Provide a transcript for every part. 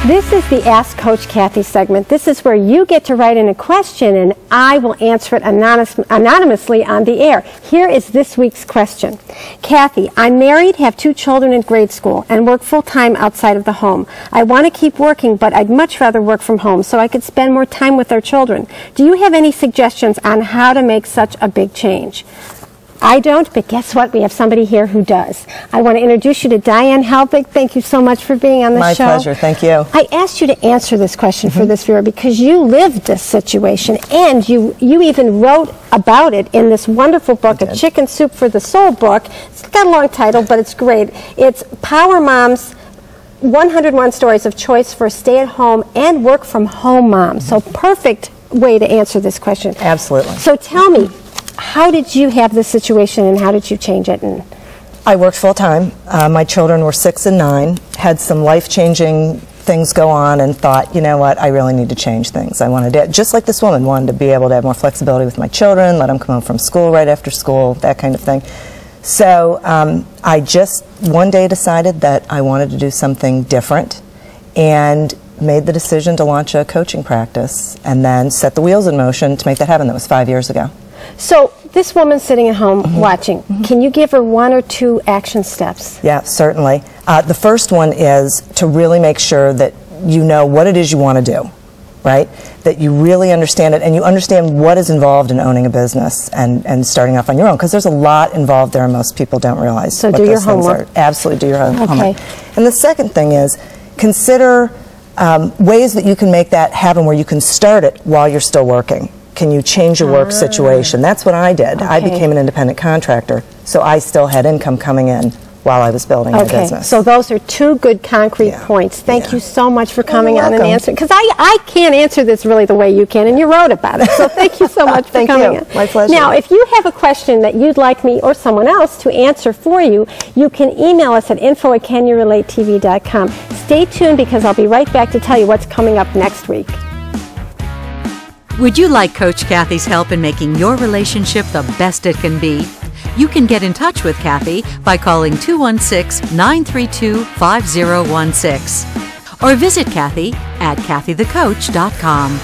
This is the Ask Coach Kathy segment. This is where you get to write in a question and I will answer it anonymously on the air. Here is this week's question. Kathy, I'm married, have 2 children in grade school, and work full-time outside of the home. I want to keep working, but I'd much rather work from home so I could spend more time with our children. Do you have any suggestions on how to make such a big change? I don't, but guess what? We have somebody here who does. I want to introduce you to Diane Helbig. Thank you so much for being on the show. My pleasure. Thank you. I asked you to answer this question for this viewer because you lived this situation and you even wrote about it in this wonderful book, A Chicken Soup for the Soul book. It's got a long title, but it's great. It's Power Moms, 101 Stories of Choice for Stay-at-Home and Work-from-Home Moms. So perfect way to answer this question. Absolutely. So tell me, how did you have this situation and how did you change it? And I worked full-time. My children were 6 and 9, had some life-changing things go on and thought, you know what, I really need to change things. I wanted to, just like this woman, wanted to be able to have more flexibility with my children, let them come home from school right after school, that kind of thing. So I just one day decided that I wanted to do something different and made the decision to launch a coaching practice and then set the wheels in motion to make that happen. That was 5 years ago. So this woman sitting at home watching, can you give her 1 or 2 action steps? Yeah, certainly. The first one is to really make sure that you know what it is you want to do, right? That you really understand it and you understand what is involved in owning a business and starting off on your own, because there's a lot involved there and most people don't realize. So what do your those things homework. are. Absolutely do your homework. Okay. And the second thing is consider ways that you can make that happen where you can start it while you're still working. Can you change your work situation? That's what I did. I became an independent contractor, so I still had income coming in while I was building my business. So those are 2 good concrete points. Thank you so much for coming on and answering, because I can't answer this really the way you can, and you wrote about it. So thank you so much for coming in. My pleasure. Now, if you have a question that you'd like me or someone else to answer for you, you can email us at info@canyourelatetv.com. Stay tuned because I'll be right back to tell you what's coming up next week. Would you like Coach Kathy's help in making your relationship the best it can be? You can get in touch with Kathy by calling 216-932-5016 or visit Kathy at kathythecoach.com.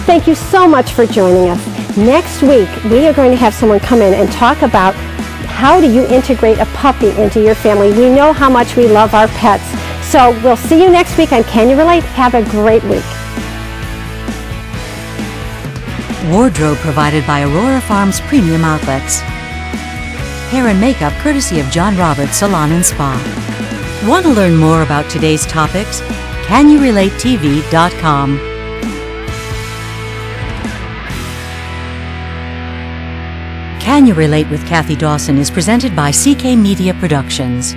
Thank you so much for joining us. Next week, we are going to have someone come in and talk about how do you integrate a puppy into your family. We know how much we love our pets. So we'll see you next week on Can You Relate? Have a great week. Wardrobe provided by Aurora Farms Premium Outlets. Hair and makeup courtesy of John Roberts Salon and Spa. Want to learn more about today's topics? CanYouRelateTV.com. Can You Relate with Kathy Dawson is presented by CK Media Productions.